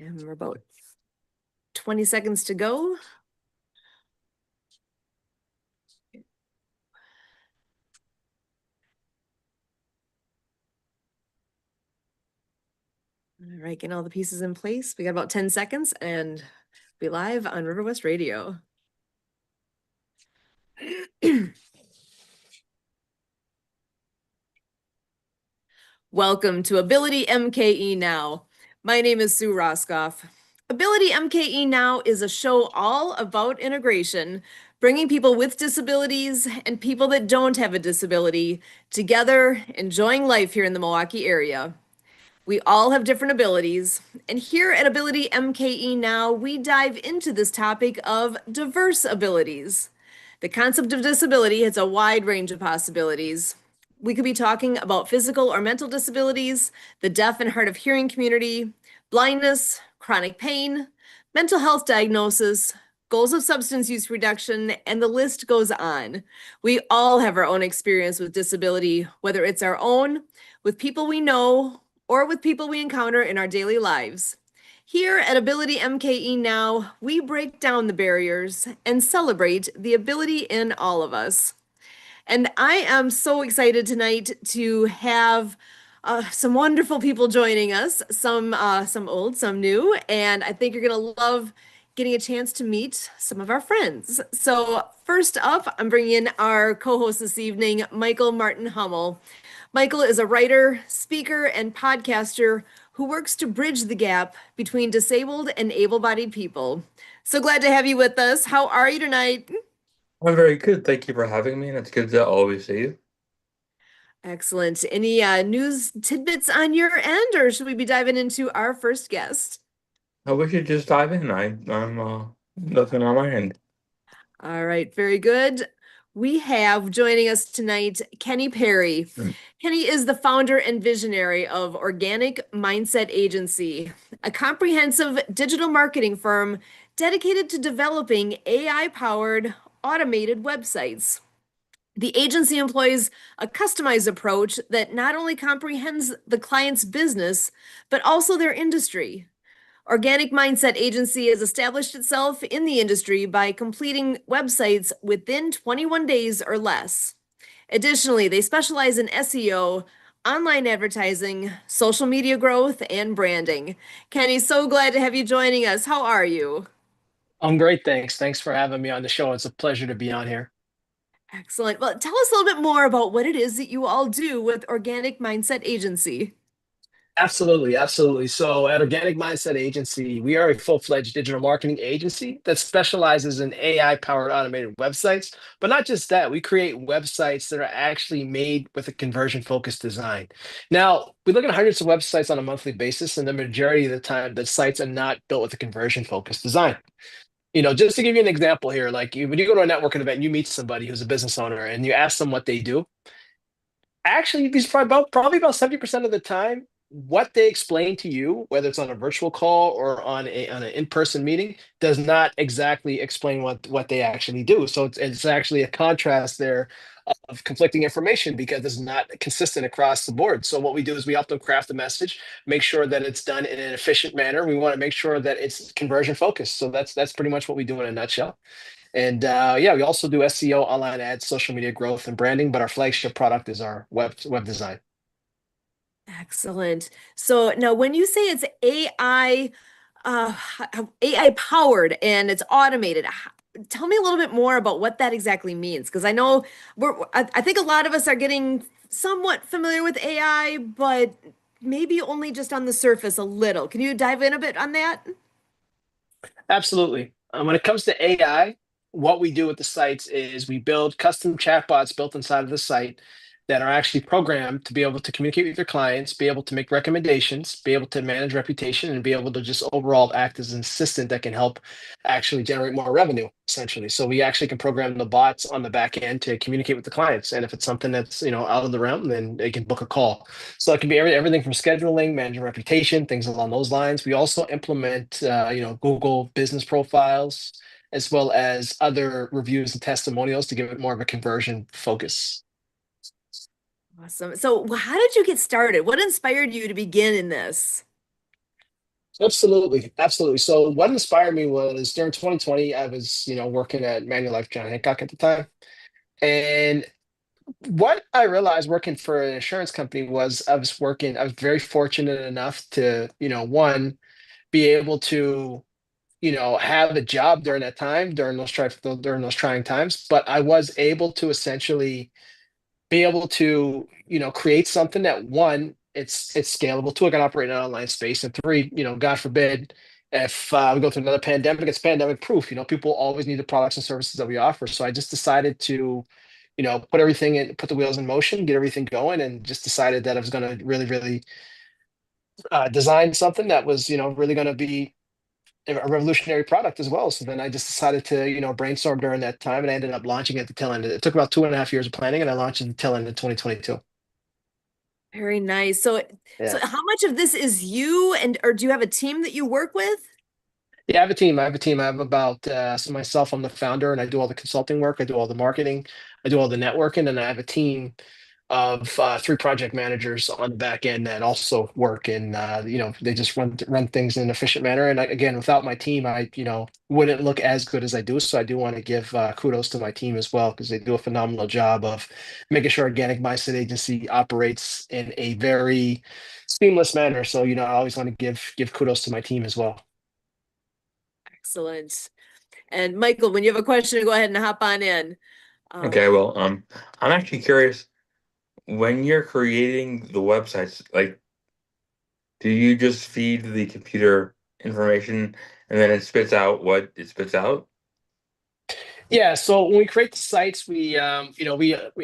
And we're about 20 seconds to go. All right, getting all the pieces in place. We got about 10 seconds and be live on Riverwest Radio. Welcome to AbilityMKE Now. My name is Sue Roskopf. AbilityMKE Now is a show all about integration, bringing people with disabilities and people that don't have a disability together, enjoying life here in the Milwaukee area. We all have different abilities, and here at AbilityMKE Now, we dive into this topic of diverse abilities. The concept of disability has a wide range of possibilities. We could be talking about physical or mental disabilities, the deaf and hard of hearing community, blindness, chronic pain, mental health diagnosis, goals of substance use reduction, and the list goes on. We all have our own experience with disability, whether it's our own, with people we know, or with people we encounter in our daily lives. Here at AbilityMKE Now, we break down the barriers and celebrate the ability in all of us. And I am so excited tonight to have some wonderful people joining us, some old, some new, and I think you're going to love getting a chance to meet some of our friends. So first up, I'm bringing in our co-host this evening, Michael Humel. Michael is a writer, speaker, and podcaster who works to bridge the gap between disabled and able-bodied people. So glad to have you with us. How are you tonight? I'm very good. Thank you for having me, and it's good to always see you. Excellent. Any news tidbits on your end, or should we be diving into our first guest? We should just dive in. I'm nothing on my end. All right, very good. We have joining us tonight Kenny Perry. Kenny is the founder and visionary of Organic Mindset Agency, a comprehensive digital marketing firm dedicated to developing AI-powered automated websites. The agency employs a customized approach that not only comprehends the client's business, but also their industry. Organic Mindset Agency has established itself in the industry by completing websites within 21 days or less. Additionally, they specialize in SEO, online advertising, social media growth, and branding. Kenny, so glad to have you joining us. How are you? I'm great, thanks. Thanks for having me on the show. It's a pleasure to be on here. Excellent. Well, tell us a little bit more about what it is that you all do with Organic Mindset Agency. Absolutely, absolutely. So at Organic Mindset Agency, we are a full-fledged digital marketing agency that specializes in AI-powered automated websites. But not just that, we create websites that are actually made with a conversion-focused design. Now, we look at hundreds of websites on a monthly basis, and the majority of the time, the sites are not built with a conversion-focused design. Just to give you an example here, like when you go to a networking event and you meet somebody who's a business owner and you ask them what they do, actually, these probably about 70% of the time, what they explain to you, whether it's on a virtual call or on an in-person meeting, does not exactly explain what they actually do. So it's actually a contrast there of conflicting information because it's not consistent across the board. So what we do is we help them craft the message, make sure that it's done in an efficient manner. We want to make sure that it's conversion focused. So that's pretty much what we do in a nutshell. And yeah, we also do SEO, online ads, social media growth, and branding. But our flagship product is our web design. Excellent. So now when you say it's AI powered and it's automated, tell me a little bit more about what that exactly means. Because I know I think a lot of us are getting somewhat familiar with AI, but maybe only just on the surface a little. Can you dive in a bit on that? Absolutely. When it comes to AI, what we do with the sites is we build custom chatbots built inside of the site that are actually programmed to be able to communicate with your clients, be able to make recommendations, be able to manage reputation, and be able to just overall act as an assistant that can help actually generate more revenue, essentially. So we actually can program the bots on the back end to communicate with the clients. And if it's something that's out of the realm, then they can book a call. So it can be everything from scheduling, managing reputation, things along those lines. We also implement Google business profiles as well as other reviews and testimonials to give it more of a conversion focus. Awesome. So how did you get started? What inspired you to begin in this? Absolutely, absolutely. So what inspired me was during 2020, I was, working at Manulife John Hancock at the time. And what I realized working for an insurance company was I was very fortunate enough to, one, be able to, have a job during that time, during those trying times. But I was able to essentially be able to create something that, one, it's scalable, two, it can operate in an online space, and three, God forbid, if we go through another pandemic, it's pandemic proof. People always need the products and services that we offer. So I just decided to put the wheels in motion, get everything going, and just decided that I was going to really, really design something that was really going to be a revolutionary product as well. So then I just decided to, brainstorm during that time, and I ended up launching at the tail end. It took about 2.5 years of planning, and I launched at the tail end of 2022. Very nice. So Yeah. how much of this is you and or do you have a team that you work with? Yeah, I have a team. I have a team. I have about so myself, I'm the founder, and I do all the consulting work. I do all the marketing. I do all the networking, and I have a team of three project managers on the back end that also work, and they just run things in an efficient manner. And again, without my team, I wouldn't look as good as I do. So I do want to give kudos to my team as well, because they do a phenomenal job of making sure Organic Mindset Agency operates in a very seamless manner. So I always want to give kudos to my team as well. Excellent. And Michael, when you have a question, go ahead and hop on in. Okay, Um, well, I'm actually curious when you're creating the websites, like, do you just feed the computer information and then it spits out what it spits out? Yeah, so when we create the sites, we I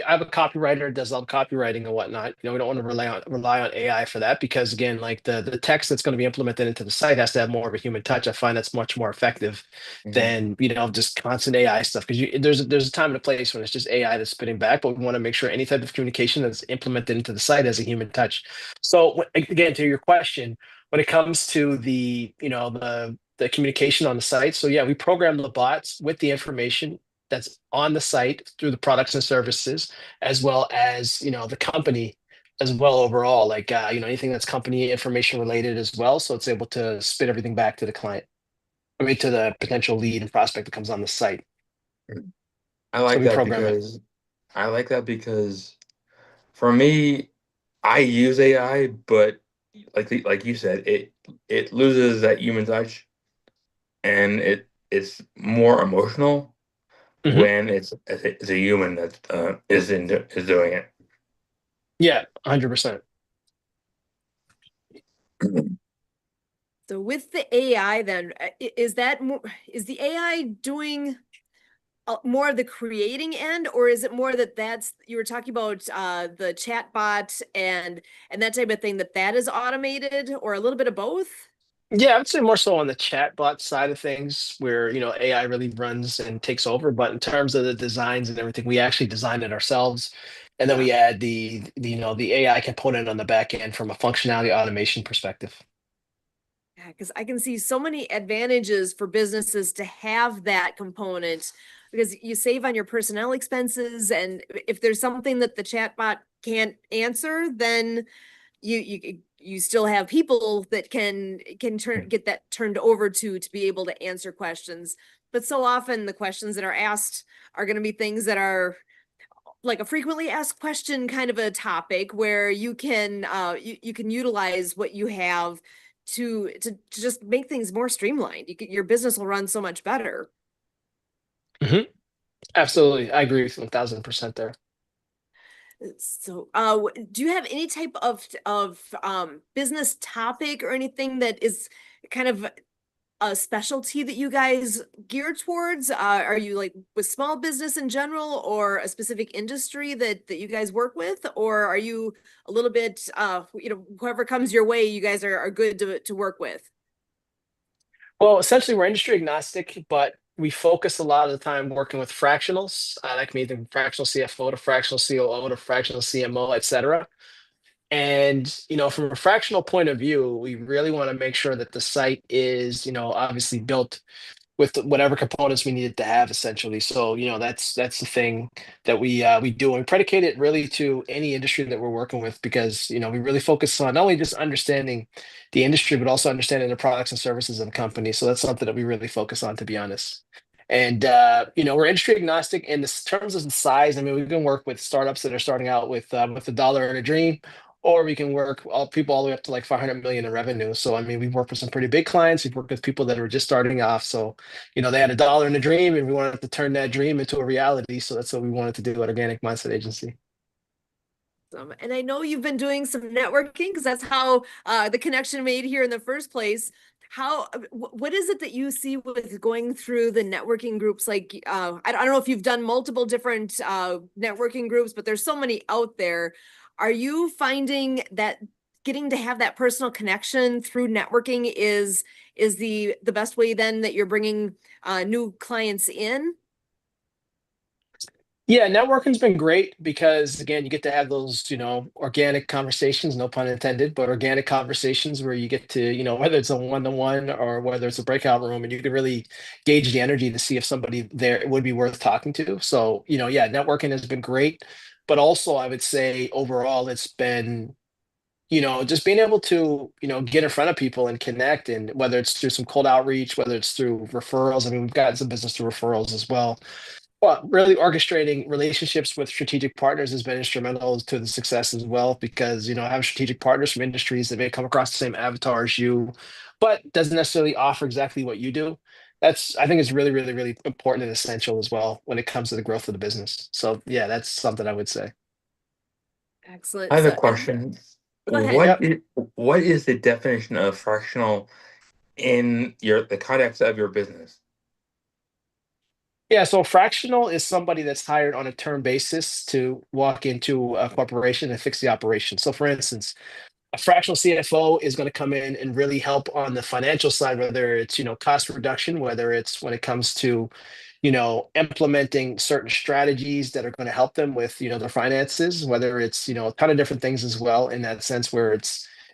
have a copywriter that does all the copywriting and whatnot. We don't want to rely on AI for that, because again, like the text that's going to be implemented into the site has to have more of a human touch. I find that's much more effective Hmm. than just constant AI stuff, because there's a time and a place when it's just AI that's spitting back, but we want to make sure any type of communication that's implemented into the site has a human touch. So again, to your question, when it comes to the communication on the site. So yeah, we program the bots with the information that's on the site through the products and services, as well as the company as well overall. Like anything that's company information related as well. So it's able to spit everything back to the client. I mean, to the potential lead and prospect that comes on the site. I So like we that program it. because for me, I use AI, but like you said, it loses that human touch and it's more emotional Mhm. when it's a human that is doing it. Yeah, 100%. so with the AI, then is that is the AI doing more of the creating end, or is it more that that's you were talking about the chat bot and that type of thing that is automated, or a little bit of both? Yeah, I would say more so on the chatbot side of things, where AI really runs and takes over. But in terms of the designs and everything, we actually design it ourselves, and then Yeah. we add the AI component on the back end from a functionality automation perspective. Yeah, because I can see so many advantages for businesses to have that component because you save on your personnel expenses. And if there's something that the chatbot can't answer, then you still have people that can get that turned over to be able to answer questions. But so often the questions that are asked are going to be things that are like a frequently asked question kind of a topic where you can utilize what you have to just make things more streamlined. Your business will run so much better. Hmm. Absolutely, I agree with you 1,000% there. So, do you have any type of business topic or anything that is kind of a specialty that you guys gear towards? Are you like with small business in general, or a specific industry that you guys work with, or are you a little bit whoever comes your way, you guys are good to work with? Well, essentially, we're industry agnostic, but we focus a lot of the time working with fractionals. That can be the fractional CFO to fractional COO to fractional CMO, et cetera. And, from a fractional point of view, we really want to make sure that the site is, obviously built with whatever components we needed to have essentially. So, that's the thing that we do, and we predicate it really to any industry that we're working with, because we really focus on not only just understanding the industry but also understanding the products and services of the company. So that's something that we really focus on, to be honest. And we're industry agnostic in the terms of size. I mean, we can work with startups that are starting out with $1 and a dream, or we can work people all the way up to like 500 million in revenue. So I mean, we've worked with some pretty big clients. We've worked with people that were just starting off. So they had $1 and a dream, and we wanted to turn that dream into a reality. So that's what we wanted to do at Organic Mindset Agency. And I know you've been doing some networking, because that's how the connection made here in the first place. What is it that you see with going through the networking groups? Like, I don't know if you've done multiple different networking groups, but there's so many out there. Are you finding that getting to have that personal connection through networking is the best way then that you're bringing new clients in? Yeah, networking's been great because again, you get to have those, organic conversations, no pun intended, but organic conversations where you get to, whether it's a one-to-one or whether it's a breakout room, and you can really gauge the energy to see if somebody there would be worth talking to. So, yeah, networking has been great, but also I would say overall it's been, just being able to, get in front of people and connect, and whether it's through some cold outreach, whether it's through referrals. I mean, we've gotten some business through referrals as well. Well, really orchestrating relationships with strategic partners has been instrumental to the success as well, because having strategic partners from industries that may come across the same avatar as you, but doesn't necessarily offer exactly what you do. I think is really, really, really important and essential as well when it comes to the growth of the business. So yeah, that's something I would say. Excellent. I have a So, question. go ahead. Yep. What is the definition of fractional in the context of your business? Yeah, so a fractional is somebody that's hired on a term basis to walk into a corporation and fix the operation. So for instance, a fractional CFO is going to come in and really help on the financial side, whether it's, cost reduction, whether it's when it comes to, implementing certain strategies that are going to help them with, their finances, whether it's, a ton of different things as well, in that sense where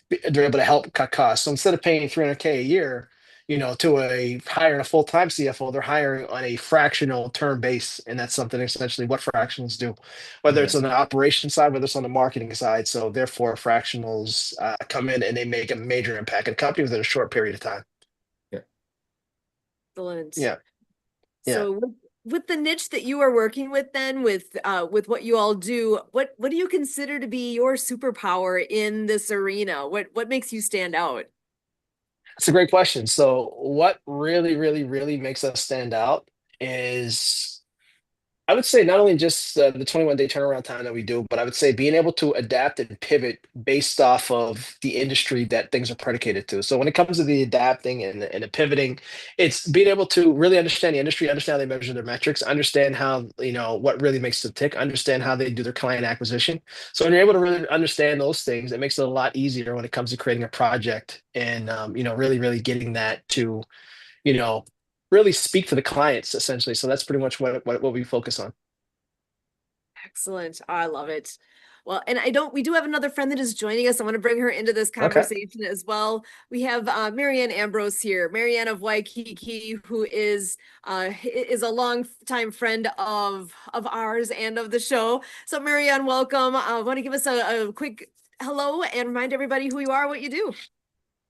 they're able to help cut costs. So instead of paying 300K a year, to hiring a full-time CFO, they're hiring on a fractional term base. And that's something essentially what fractionals do, whether it's Yeah. on the operation side, whether it's on the marketing side. So therefore, fractionals come in and they make a major impact in a company within a short period of time. Yeah. Excellent. Yeah. Yeah. So with the niche that you are working with then with what you all do, what do you consider to be your superpower in this arena? What makes you stand out? That's a great question. So what really, really, really makes us stand out is, I would say, not only just the 21-day turnaround time that we do, but I would say being able to adapt and pivot based off of the industry that things are predicated to. So when it comes to the adapting and the pivoting, it's being able to really understand the industry, understand how they measure their metrics, understand how, what really makes them tick, understand how they do their client acquisition. So when you're able to really understand those things, it makes it a lot easier when it comes to creating a project and, really, really getting that to, you know, really speak for the clients essentially. So that's pretty much what we focus on. Excellent. I love it. Well, and we do have another friend that is joining us. I want to bring her into this Okay. conversation as well. We have Marianne Ambrose here, Marianne of Waikiki, who is a longtime friend of ours and of the show. So Marianne, welcome. Want to give us a quick hello and remind everybody who you are, what you do.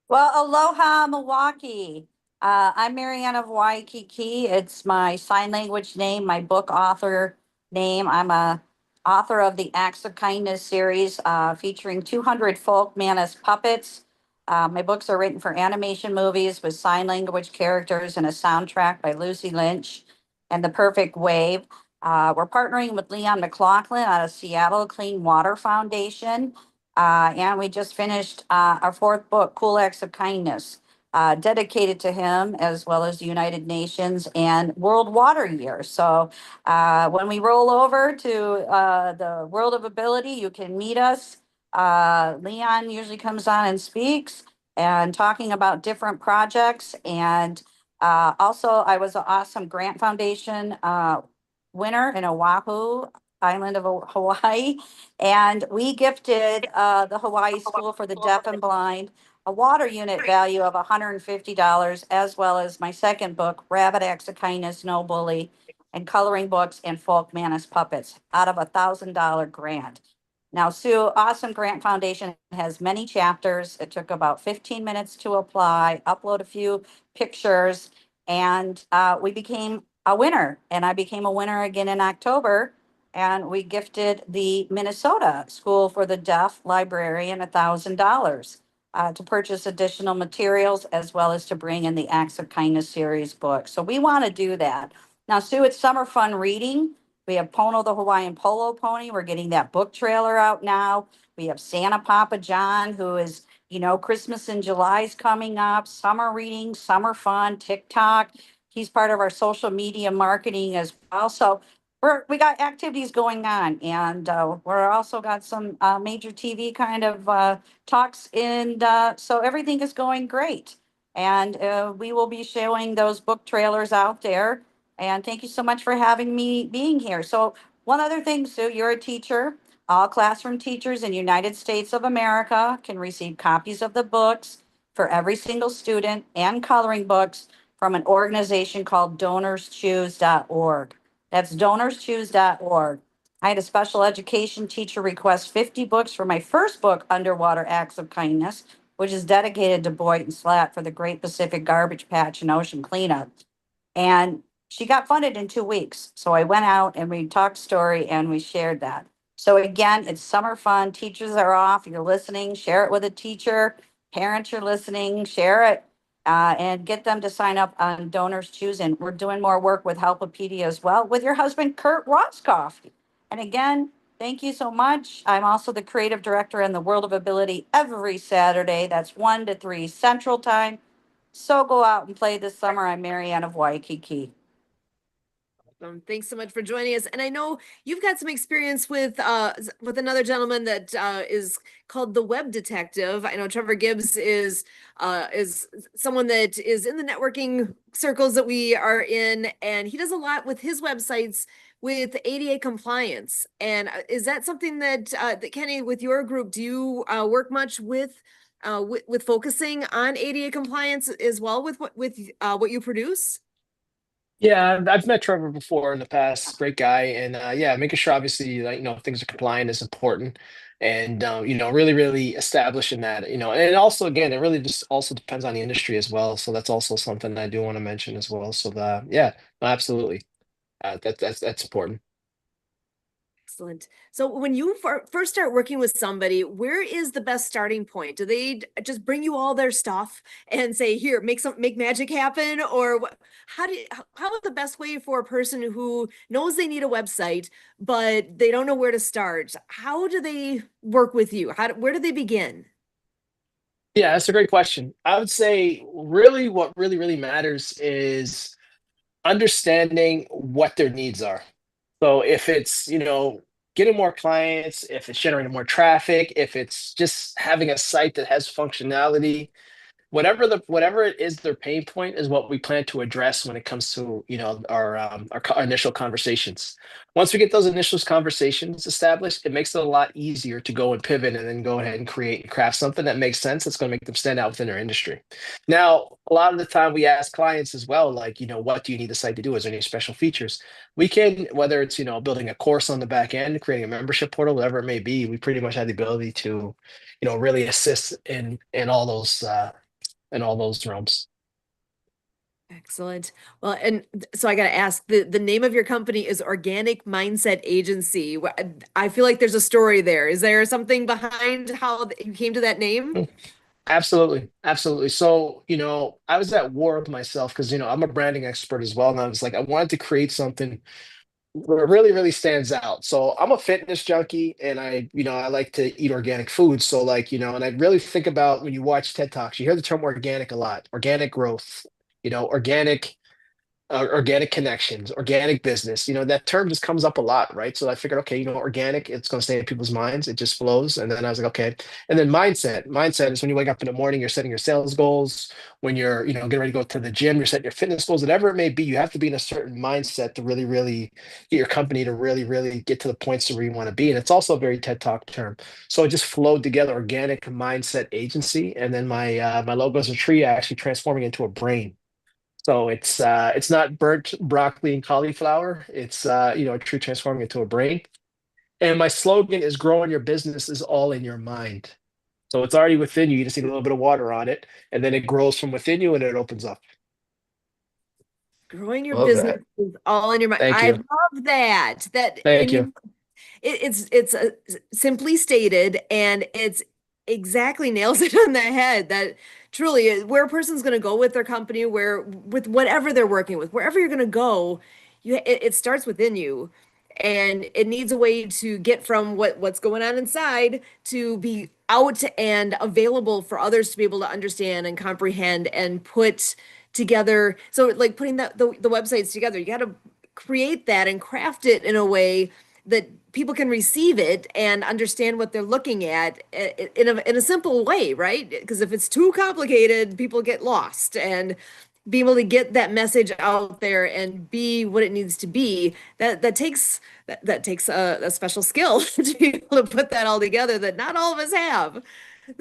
Well, aloha, Milwaukee. I'm Marianne of Waikiki. It's my sign language name, my book author name. I'm a author of the Acts of Kindness series, featuring 200 folk manus puppets. My books are written for animation movies with sign language characters and a soundtrack by Lucy Lynch and The Perfect Wave. We're partnering with Leon McLaughlin out of Seattle Clean Water Foundation. And we just finished our fourth book, Cool Acts of Kindness, dedicated to him as well as the United Nations and World Water Year. So when we roll over to the World of Ability, you can meet us. Leon usually comes on and speaks and talking about different projects. And also, I was an awesome Grant Foundation winner in Oahu, island of Hawaii. And we gifted the Hawaii School for the Deaf and Blind a water unit value of $150, as well as my second book, Rabbit Acts of Kindness, No Bully, and coloring books and folk Manus puppets out of $1,000 grant. Now, Sue, Awesome Grant Foundation has many chapters. It took about 15 minutes to apply, upload a few pictures, and we became a winner. And I became a winner again in October. And we gifted the Minnesota School for the Deaf librarian $1,000 to purchase additional materials, as well as to bring in the Acts of Kindness series book. So we want to do that. Now, Sue, it's summer fun reading. We have Pono the Hawaiian Polo Pony. We're getting that book trailer out now. We have Santa Papa John, who is, Christmas in July is coming up. Summer reading, summer fun, TikTok. He's part of our social media marketing as well. So we got activities going on, and we're also got some major TV kind of talks, and so everything is going great. And we will be showing those book trailers out there. And thank you so much for having me being here. So one other thing, Sue, you're a teacher. All classroom teachers in United States of America can receive copies of the books for every single student and coloring books from an organization called DonorsChoose.org. That's DonorsChoose.org. I had a special education teacher request 50 books for my first book, Underwater Acts of Kindness, which is dedicated to Boyd and Slat for the Great Pacific Garbage Patch and Ocean Cleanup. And she got funded in 2 weeks. So I went out and we talked story and we shared that. So again, it's summer fun. Teachers are off. You're listening. Share it with a teacher. Parents, you're listening. Share it and get them to sign up on Donors Choose. And we're doing more work with Helpopedia as well with your husband, Kurt Roskopf. And again, thank you so much. I'm also the creative director in the World of Ability every Saturday. That's 1 to 3 Central Time. So go out and play this summer. I'm Marianne of Waikiki. Thanks so much for joining us. And I know you've got some experience with another gentleman that is called the Web Detective. I know Trevor Gibbs is someone that is in the networking circles that we are in, and he does a lot with his websites with ADA compliance. And is that something that Kenny, with your group, do you work much with focusing on ADA compliance as well with what you produce? Yeah, I've met Trevor before in the past. Great guy, and yeah, making sure obviously things are compliant is important, and really, really establishing that and also again, it really just also depends on the industry as well. So that's also something I do want to mention as well. So yeah, no, absolutely, that's important. Excellent. So when you first start working with somebody, where is the best starting point? Do they just bring you all their stuff and say, here, make magic happen? Or how is the best way for a person who knows they need a website, but they don't know where to start? How do they work with you? Where do they begin? Yeah, that's a great question. I would say really what really, really matters is understanding what their needs are. So if it's, getting more clients, if it's generating more traffic, if it's just having a site that has functionality, whatever it is their pain point is what we plan to address when it comes to our initial conversations. Once we get those initial conversations established, it makes it a lot easier to go and pivot and then go ahead and create and craft something that makes sense that's going to make them stand out within their industry. Now, a lot of the time we ask clients as well, like, what do you need the site to do? Is there any special features? We can, whether it's building a course on the back end, creating a membership portal, whatever it may be, we pretty much have the ability to really assist in all those realms. Excellent. Well, and so I got to ask, the name of your company is Organic Mindset Agency. I feel like there's a story there. Is there something behind how you came to that name? Absolutely. Absolutely. So, I was at war with myself because, I'm a branding expert as well. And I was like, I wanted to create something where it really, really stands out. So I'm a fitness junkie and I like to eat organic food. So and I really think about when you watch TED Talks, you hear the term organic a lot, organic growth, organic organic connections, organic business. That term just comes up a lot, right? So I figured, okay, organic, it's going to stay in people's minds. It just flows. And then I was like, okay. And then mindset is when you wake up in the morning, you're setting your sales goals. When you're, getting ready to go to the gym, you're setting your fitness goals, whatever it may be. You have to be in a certain mindset to really, really get your company to really, really get to the points where you want to be. And it's also a very TED Talk term. So it just flowed together, organic mindset agency. And then my logo is a tree actually transforming into a brain. So it's not burnt broccoli and cauliflower. It's a tree transforming into a brain. And my slogan is growing your business is all in your mind. So it's already within you. You just need a little bit of water on it, and then it grows from within you and it opens up. Growing your Love business that. is all in your mind. Thank I you. love that. Thank you. It's simply stated, and it's exactly nails it on the head. That truly, where a person's going to go with their company, where with whatever they're working with, wherever you're going to go, it starts within you, and it needs a way to get from what's going on inside to be out and available for others to be able to understand and comprehend and put together. So like putting the websites together, you got to create that and craft it in a way that people can receive it and understand what they're looking at in a simple way, right? Because if it's too complicated, people get lost. And being able to get that message out there and be what it needs to be, that takes a special skill to be able to put that all together that not all of us have.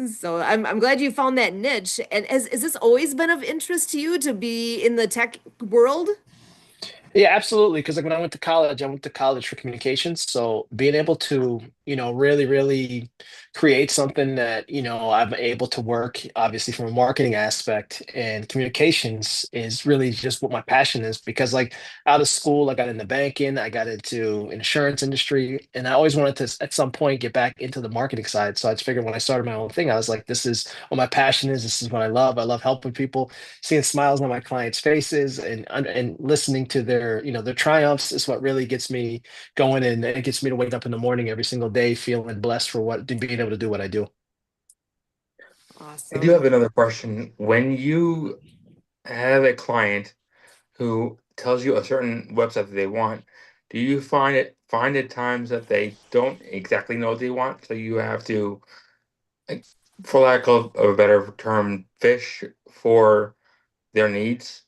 So I'm glad you found that niche. And has this always been of interest to you to be in the tech world? Yeah, absolutely. Because like when I went to college for communications. So being able to, really, really create something that, I'm able to work obviously from a marketing aspect and communications is really just what my passion is. Because like out of school, I got into banking, I got into insurance industry, and I always wanted to at some point get back into the marketing side. So I just figured when I started my own thing, I was like, this is what my passion is. This is what I love. I love helping people, seeing smiles on my clients' faces and listening to their triumphs is what really gets me going, and it gets me to wake up in the morning every single day feeling blessed for what being able to do what I do. I do Awesome. have another question. When you have a client who tells you a certain website that they want, do you find at times that they don't exactly know what they want, so you have to, like, for lack of a better term, fish for their needs?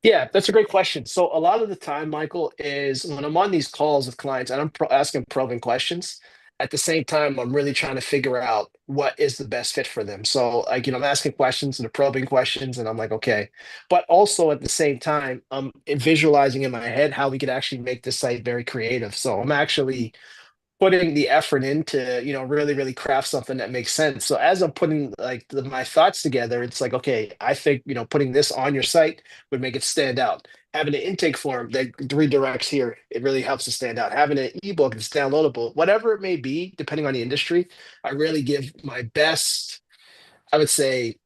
Yeah, that's a great question. So a lot of the time, Michael, is when I'm on these calls with clients and I'm asking probing questions, at the same time, I'm really trying to figure out what is the best fit for them. So like, I'm asking questions and the probing questions, and I'm like, okay. But also at the same time, I'm visualizing in my head how we could actually make this site very creative. So I'm actually putting the effort into really really craft something that makes sense. So as I'm putting like my thoughts together, it's like, okay, I think putting this on your site would make it stand out. Having an intake form that redirects here, it really helps to stand out. Having an ebook that's downloadable, whatever it may be, depending on the industry, I really give my best, I would say,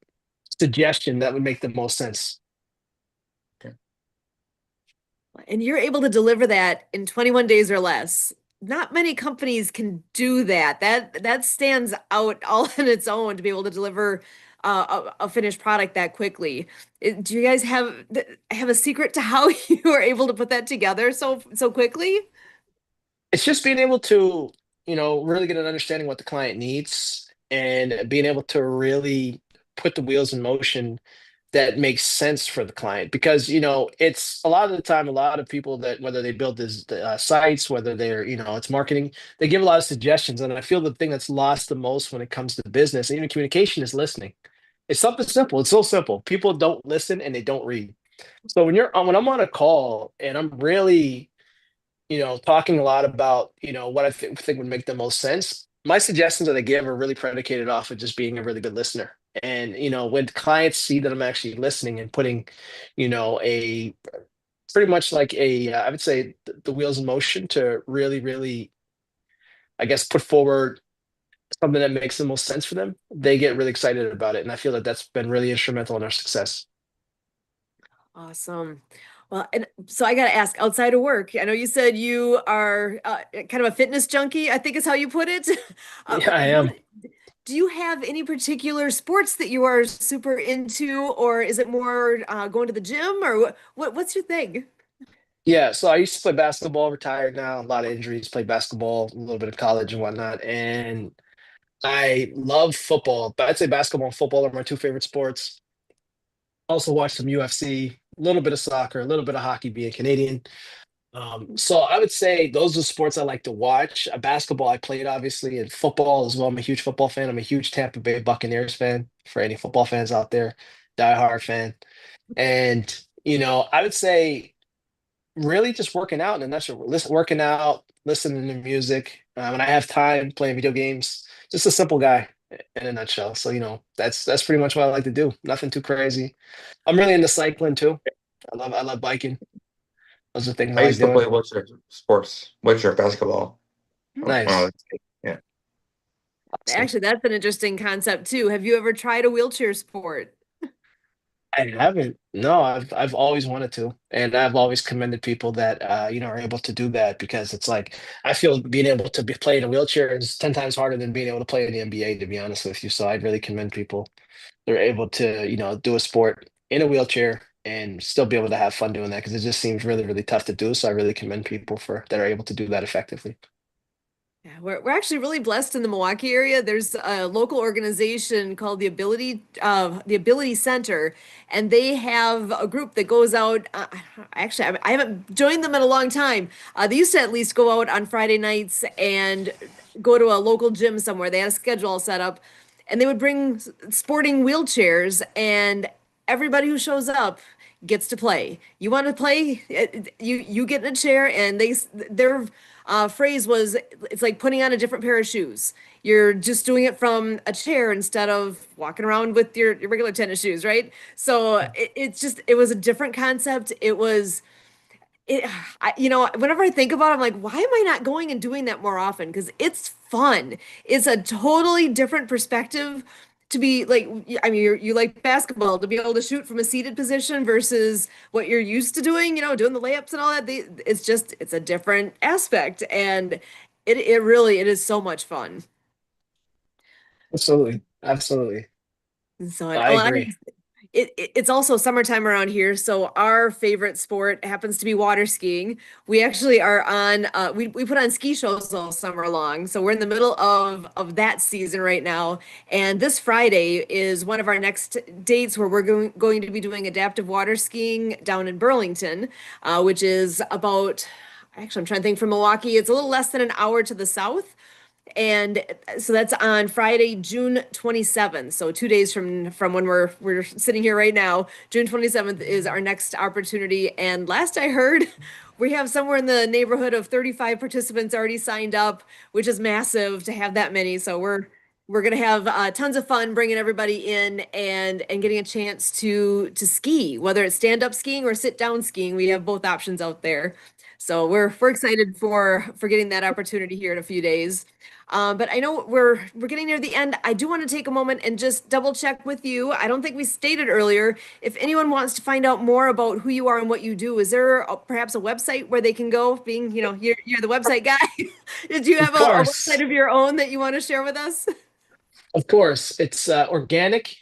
suggestion that would make the most sense. And you're able to deliver that in 21 days or less. Not many companies can do that. That stands out all on its own to be able to deliver a finished product that quickly. Do you guys have a secret to how you are able to put that together so quickly? It's just being able to really get an understanding what the client needs and being able to really put the wheels in motion that makes sense for the client. Because it's a lot of the time, a lot of people that whether they build these sites, whether they're it's marketing, they give a lot of suggestions. And I feel the thing that's lost the most when it comes to business and even communication is listening. It's something simple. It's so simple. People don't listen and they don't read. So when I'm on a call and I'm really talking a lot about, what I think would make the most sense. My suggestions that I give are really predicated off of just being a really good listener. And, when clients see that I'm actually listening and putting, a pretty much like I would say the wheels in motion to really, really, I guess, put forward something that makes the most sense for them, they get really excited about it. And I feel that that's been really instrumental in our success. Awesome. Well, and so I got to ask, outside of work, I know you said you are kind of a fitness junkie, I think is how you put it. Yeah, I What am. Do you have any particular sports that you are super into, or is it more going to the gym, or what's your thing? Yeah, so I used to play basketball, retired now, a lot of injuries, played basketball, a little bit of college and whatnot. And I love football, but I'd say basketball and football are my two favorite sports. Also watch some UFC, a little bit of soccer, a little bit of hockey being Canadian. So I would say those are sports I like to watch. Basketball I played obviously, and football as well. I'm a huge football fan. I'm a huge Tampa Bay Buccaneers fan for any football fans out there, diehard fan. And I would say really just working out in a nutshell. Working out, listening to music. When I have time, playing video games. Just a simple guy in a nutshell. So that's pretty much what I like to do. Nothing too crazy. I'm really into cycling too. I love biking. Those are things I I like used to doing. play wheelchair sports, wheelchair basketball. When I Nice. was a kid. Yeah. Awesome. Actually, that's an interesting concept too. Have you ever tried a wheelchair sport? I haven't. No, I've always wanted to, and I've always commended people that are able to do that because it's like I feel being able to play in a wheelchair is 10 times harder than being able to play in the NBA, to be honest with you. So I'd really commend people that are able to do a sport in a wheelchair and still be able to have fun doing that because it just seems really really tough to do. So I really commend people for that are able to do that effectively. Yeah, we're actually really blessed in the Milwaukee area. There's a local organization called the Ability Center, and they have a group that goes out. Actually, I haven't joined them in a long time. They used to at least go out on Friday nights and go to a local gym somewhere. They had a schedule all set up, and they would bring sporting wheelchairs, and everybody who shows up gets to play. You want to play? You get in a chair, and their phrase was, it's like putting on a different pair of shoes. You're just doing it from a chair instead of walking around with your regular tennis shoes, right? So it was a different concept. It, whenever I think about it, I'm like, why am I not going and doing that more often? Because it's fun. It's a totally different perspective to be like, I mean, you like basketball, to be able to shoot from a seated position versus what you're used to doing, doing the layups and all that. It's a different aspect. And it is so much fun. Absolutely, absolutely. So, I agree. it's also summertime around here, so our favorite sport happens to be water skiing. We actually are on we put on ski shows all summer long. So we're in the middle of that season right now. And this Friday is one of our next dates where we're going to be doing adaptive water skiing down in Burlington, which is about, actually I'm trying to think, from Milwaukee. It's a little less than an hour to the south. And so that's on Friday, June 27th. So 2 days from when we're sitting here right now. June 27th is our next opportunity. And last I heard, we have somewhere in the neighborhood of 35 participants already signed up, which is massive to have that many. So we're gonna have tons of fun bringing everybody in and getting a chance to ski, whether it's stand-up skiing or sit-down skiing. We have both options out there. So we're excited for getting that opportunity here in a few days. But I know we're getting near the end. I do want to take a moment and just double check with you. I don't think we stated earlier. If anyone wants to find out more about who you are and what you do, is there perhaps a website where they can go? Being, you're the website guy. Did you Of have a website course, of your own that you want to share with us? of course. It's organic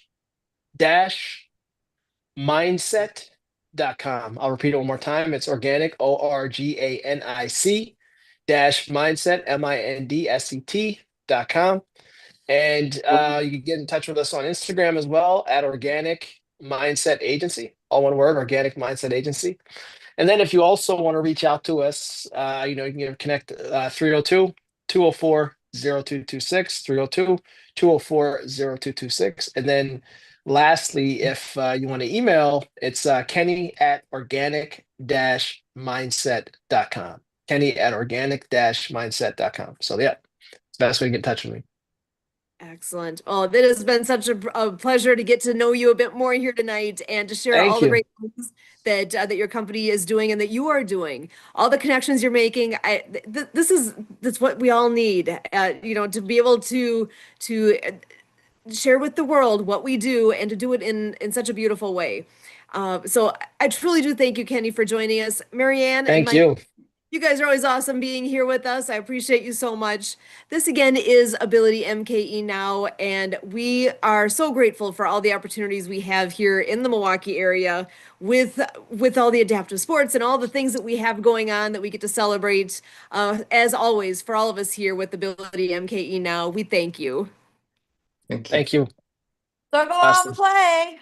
dash mindset.com. I'll repeat it one more time. It's organic, ORGANIC dash mindset, MINDSET.com. And you can get in touch with us on Instagram as well at Organic Mindset Agency, all one word, Organic Mindset Agency. And then if you also want to reach out to us, you can connect 302 204 0226, 302 204 0226. And then lastly, if you want to email, it's Kenny at organic-mindset.com. Kenny at organic-mindset.com. So yeah, it's the best way to get in touch with me. Excellent. Oh, it has been such a pleasure to get to know you a bit more here tonight and to share all Thank the you. great things that your company is doing and that you are doing, all the connections you're making. That's what we all need, to be able to share with the world what we do and to do it in such a beautiful way. So I truly do thank you, Kenny, for joining us. Marianne and Thank Mike, you. You guys are always awesome being here with us. I appreciate you so much. This again is Ability MKE Now, and we are so grateful for all the opportunities we have here in the Milwaukee area with all the adaptive sports and all the things that we have going on that we get to celebrate. As always, for all of us here with Ability MKE Now, we thank you. Thank you. Thank you. So go out Awesome. and play.